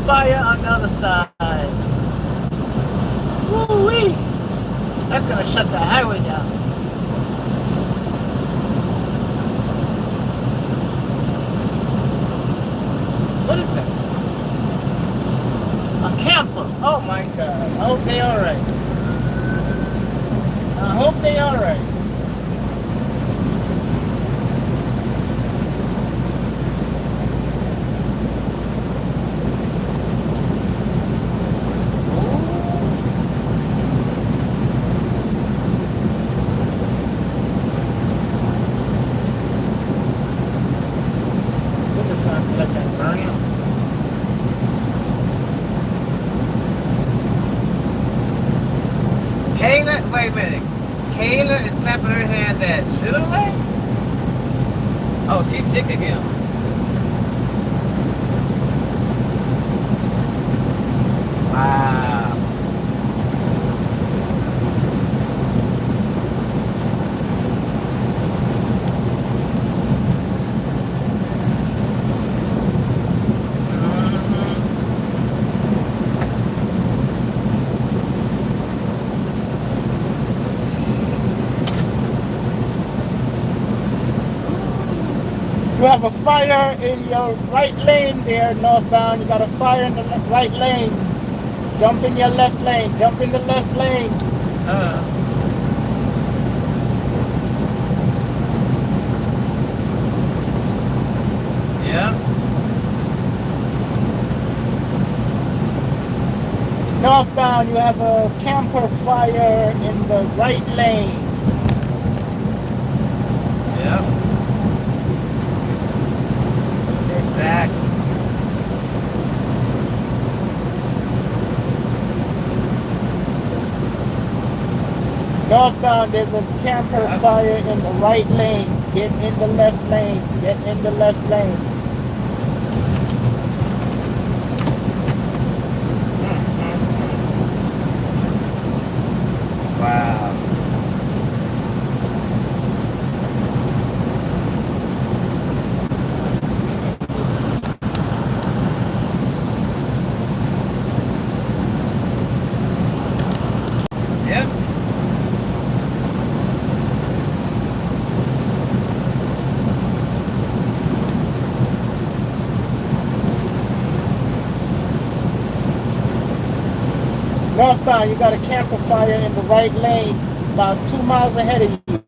fire on the other side. Woo-wee! That's gonna shut the highway down. What is that? A camper. Oh my God. I hope they alright. I hope they alright. Wait a minute. Kayla is clapping her hands at Little Lane? Oh, she's sick of him. Wow. You have a fire in your right lane there, northbound. You got a fire in the right lane. Jump in your left lane. Jump in the left lane. Yeah. Northbound, you have a camper fire in the right lane. Yeah. Exactly. Northbound, there's a camper fire in the right lane. Get in the left lane. Get in the left lane. Wow. Yep. Northbound, you got a camper fire in the right lane, about 2 miles ahead of you.